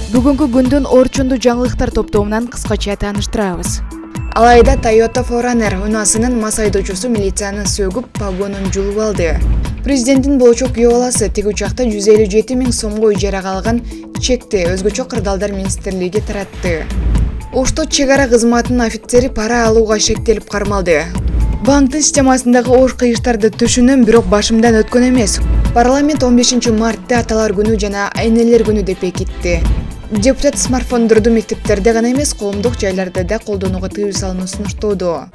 Бүгүнкү күндүн орчундуу жаңылыктар топтомунан кыскача тааныштырабыз. Алайда Toyota 4Runner унаасынын мас айдоочусу милицияны сөгүп, погонун жулуп алды. Президенттин болочок күйөө баласы тиги учакта 157 000 сомго ижарага алган чекти өзгөчө кырдаалдар министрлиги таратты. Ошто чек ара кызматынын офицери пара алууга шектелип кармалды. Банктын системасындагы ош кыйыштарды түшүнөм, бирок башымдан өткөн эмес. Парламент 15 мартта аталар күнү жана энелер күнү деп бекитти. Депутат смартфондорду мектептерде гана эмес, коомдук жайларда да колдонууга тыюу салууну сунуштоодо.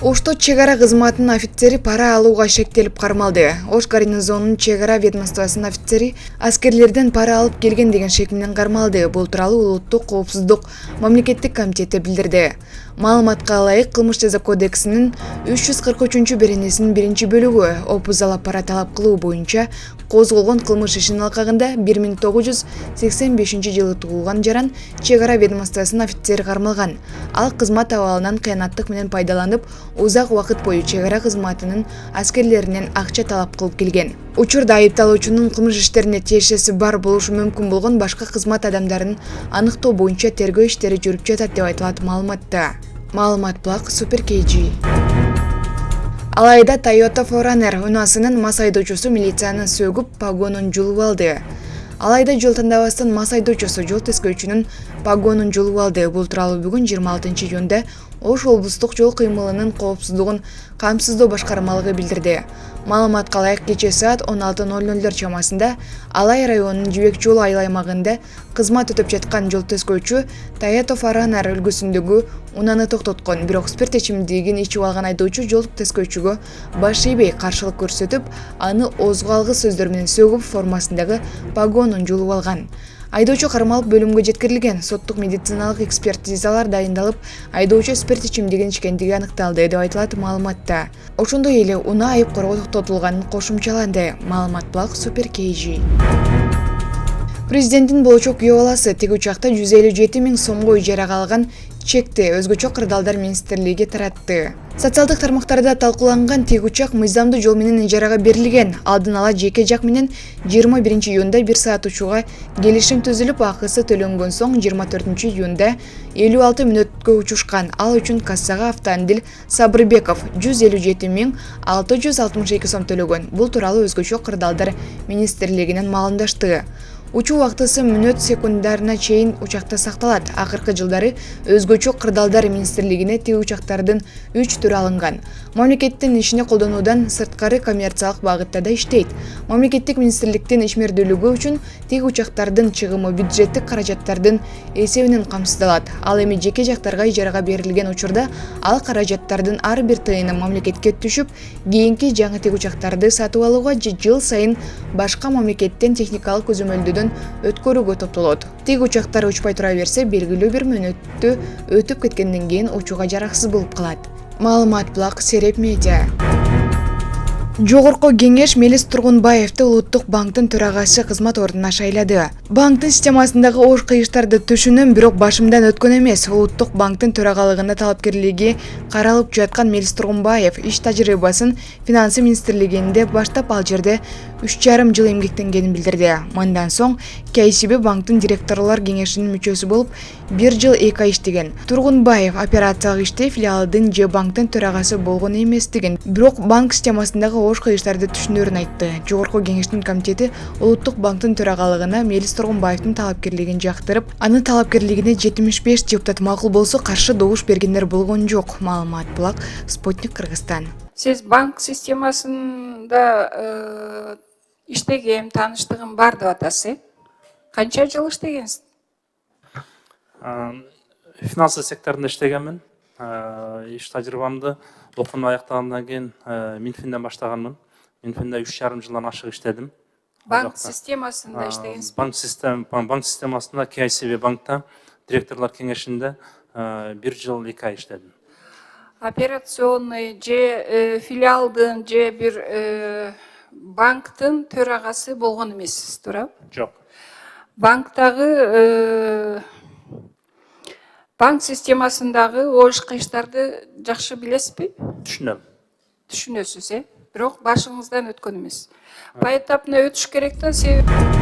Ошто чек ара кызматынын офицери пара алууга шектелип кармалды. Ош гарнизонунун чек ара ведомствосунун офицери аскерлерден пара алып келген деген шек менен кармалды. Бул тууралуу Улуттук коопсуздук мамлекеттик комитети билдирди. Маалыматка ылайык, Кылмыш жаза кодексинин 343 беренесинин 1-бөлүгү опузал пара талап кылуу боюнча козголгон кылмыш ишинин алкагында 1985-жылы туулган жаран чек ара ведомствосунун офицери кармалган. Ал кызмат абалынан кыянаттык менен пайдаланып, узак убакыт бою чек ара кызматынын аскерлеринен акча талап кылып келген. Учурда айыпталуучунун кылмыш иштерине тиешеси бар болушу мүмкүн болгон башка кызмат адамдарын аныктоо боюнча тергөө иштери жүрүп жатат деп айтылат маалыматта. Маалымат Плак Супер KG. Алайда Toyota 4Runner унаасынын мас айдоочусу милицияны сөгүп, погонун жулуп алды. Алайда жол тандабастан мас айдоочусу жол тескөөчүнүн погонун жулуп алды. Бул тууралуу бүгүн 26 июнда Ош облустук жол кыймылынын коопсуздугун камсыздоо башкармалыгы билдирди. Маалыматка ылайык, кечээ саат 16:00 чамасында Алай районунун Жибек жолу айыл аймагында кызмат өтөп жаткан жол тескөөчү Toyota 4Runner үлгүсүндөгү унааны токтоткон. Бирок спирт ичимдигин ичип алган айдоочу жол тескөөчүгө баш ийбей каршылык көрсөтүп, аны озго алгыс сөздөр менен сөгүп, формасындагы погонун жулуп алган. Айдоочу кармалып бөлүмгө жеткирилген. Соттук медициналык экспертизалар дайындалып, айдоочу спирт ичимдигин ичкендиги аныкталды деп айтылат маалыматта. Ошондой эле унаа айып короо токтотулганын кошумчаланды. Маалымат Плак Супер KG. Президенттин болочок күйөө баласы тиги учакта 157 000 сомго ижарага алган чекти өзгөчө кырдаалдар министрлиги таратты. Социалдык тармактарда талкууланган тиги учак мыйзамдуу жол менен ижарага берилген. Алдын ала жеке жак менен 21 июнда 1 саат учууга келишим түзүлүп, акысы төлөнгөн соң 24 июнда 56 мүнөткө учушкан. Ал үчүн кассага Автандил Сабырбеков 157 662 сом төлөгөн. Бул тууралуу өзгөчө кырдаалдар министрлигинен маалымдашты. Учуу убактысы мүнөт секундарына чейин учакта сакталат. Акыркы жылдары өзгөчө кырдаалдар министрлигине тиги учактардын 3 түрү алынган. Мамлекеттин ишине колдонуудан сырткары коммерциялык багытта да иштейт. Мамлекеттик министрликтин ишмердүүлүгү үчүн тиги учактардын чыгымы бюджеттик каражаттардын эсебинен камсыздалат. Ал эми жеке жактарга ижарага берилген учурда ал каражаттардын ар бир тыйыны мамлекетке түшүп, кийинки жаңы тиги учактарды сатып алууга жыл сайын башка мамлекеттен техникалык көзөмөлдөөдөн өткөрүүгө топтолот. Тиги учактар учпай тура берсе, белгилүү бир мөөнөттү өтүп кеткенден кийин учууга жараксыз болуп калат. Маалымат Плак Сереп Медиа. Жогорку кеңеш Мелис Тургунбаевди Улуттук банктын төрагасы кызмат ордуна шайлады. Банктын системасындагы ош кыйыштарды түшүнөм, бирок башымдан өткөн эмес. Улуттук банктын төрагалыгына талапкерлиги каралып жаткан Мелис Тургунбаев иш тажрыйбасын Финансы министрлигинде баштап, ал жерде 3,5 жыл эмгектенгенин билдирди. Мындан соң KCB банктын директорлор кеңешинин мүчөсү болуп 1 жыл 2 ай иштеген. Тургунбаев операциялык иште филиалдын же банктын төрагасы болгон эместигин, бирок банк системасындагы ош кыйыштарды түшүнөрүн айтты. Жогорку кеңештин комитети Улуттук банктын төрагалыгына Мелис Тургунбаевдин талапкерлигин жактырып, анын талапкерлигине 75 депутат макул болсо, каршы добуш бергендер болгон жок. Маалымат Плак Спутник Кыргызстан. Сиз банк системасында иштеген, тааныштыгым бар деп атасыз. Канча жыл иштегенсиз? Финансы секторунда иштегенмин. Иш тажрыйбамды окууну аяктагандан кийин Минфинден баштаганмын. Минфинде 3,5 жылдан ашык иштедим. Банк системасында иштегенсиз? Банк системасында KCB банкта директорлор кеңешинде 1 жыл 2 ай иштедим. Операционный же филиалдын же бир банктын төрагасы болгон эмессиз, туурабы? Жок. Банктагы банк системасындагы ош кыйыштарды жакшы билесизби? Түшүнөм. Түшүнөсүз, бирок башыңыздан өткөн эмес. Поэтапно өтүш керек да, себеби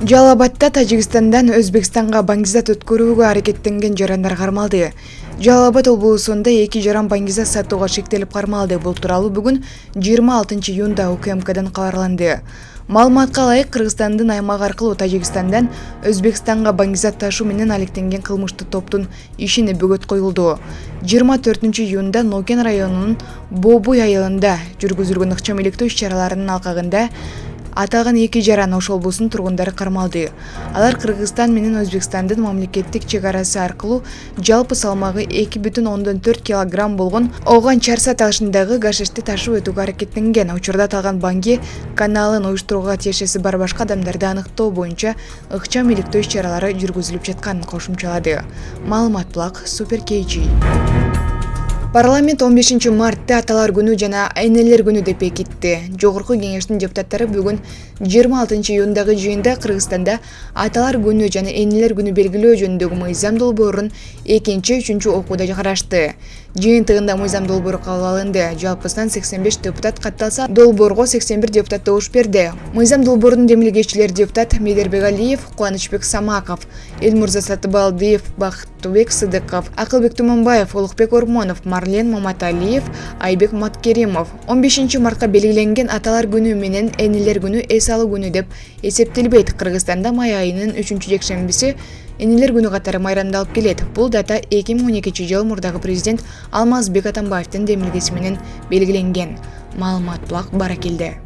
Жалал Абадта Тажикстандан Өзбекстанга баңгизат өткөрүүгө аракеттенген жарандар кармалды. Жалал Абад облусунда 2 жаран баңгизат сатууга шектелип кармалды. Бул тууралуу бүгүн 26 июнда УКМКдан кабарланды. Маалыматка ылайык, Кыргызстандын аймагы аркылуу Тажикстандан Өзбекстанга баңгизат ташуу менен алектенген кылмыштуу топтун ишине бөгөт коюлду. 24 июнда Нокен районунун Бобуй айылында жүргүзүлгөн ыкчам иликтөө иш-чараларынын алкагында аталган 2 жаран ошол облустун тургундары кармалды. Алар Кыргызстан менен Өзбекстандын мамлекеттик чек арасы аркылуу жалпы салмагы 2,4 килограмм болгон Оган Чарса ташындагы гашишти ташып өтүүгө аракеттенген. Учурда аталган баңги каналын уюштурууга тиешеси бар башка адамдарды аныктоо боюнча ыкчам иликтөө иш-чаралары жүргүзүлүп жатканын кошумчалады. Маалымат Блак, Супер KG. Парламент 15 мартта аталар күнү жана энелер күнү деп бекитти. Жогорку кеңештин депутаттары бүгүн 26 июндагы жыйында Кыргызстанда аталар күнү жана энелер күнү белгилөө жөнүндөгү мыйзам долбоорун 2-3 окууда карашты. Жыйынтыгында мыйзам долбоору кабыл алынды. Жалпысынан 85 депутат катталса, долбоорго 81 депутат добуш берди. Мыйзам долбоорунун демилгечилери депутат Медербек Алиев, Кубанычбек Самаков, Элмурза Сатыбалдиев, Бактыбек Сыдыков, Акылбек Туманбаев, Улукбек Ормонов, Марлен Маматалиев, Айбек Маткеримов. 15 мартка белгиленген аталар күнү менен энелер күнү эс алуу күнү деп эсептелбейт. Кыргызстанда май айынын 3-жекшембиси энелер күнү катары майрамдалып келет. Бул дата 2012 жыл мурдагы президент Алмазбек Атамбаевдин демилгеси менен белгиленген. Маалымат Блак, Баракелде.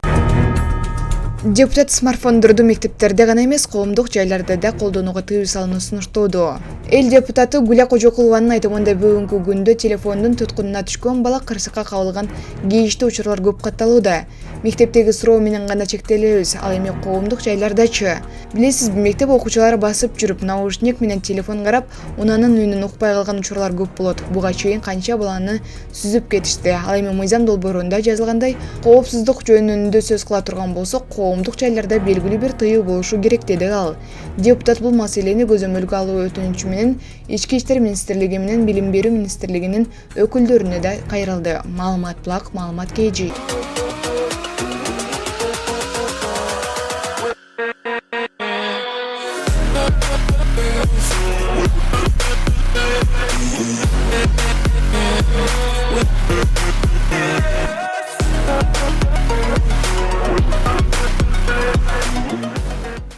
Депутат смартфондорду мектептерде гана эмес, коомдук жайларда да колдонууга тыюу салууну сунуштоодо. Эл депутаты Гүля Кожокулованын айтымында бүгүнкү күндө телефондун туткунуна түшкөн бала кырсыкка кабылган кейиштүү учурлар көп катталууда. Мектептеги суроо менен гана чектелебиз, ал эми коомдук жайлардачы. Билесизби, мектеп окуучулары басып жүрүп, наушник менен телефон карап, унанын үнүн укпай калган учурлар көп болот. Буга чейин канча баланы сүзүп кетишти. Ал эми мыйзам долбоорунда жазылгандай, коопсуздук жөнүндө сөз кыла турган болсок, коомдук жайларда белгилүү бир тыюу болушу керек деди ал. Депутат бул маселени көзөмөлгө алуу өтүнүчү менен Ички иштер министрлиги менен Билим берүү министрлигинин өкүлдөрүнө да кайрылды. Маалымат Блак, Маалымат KG.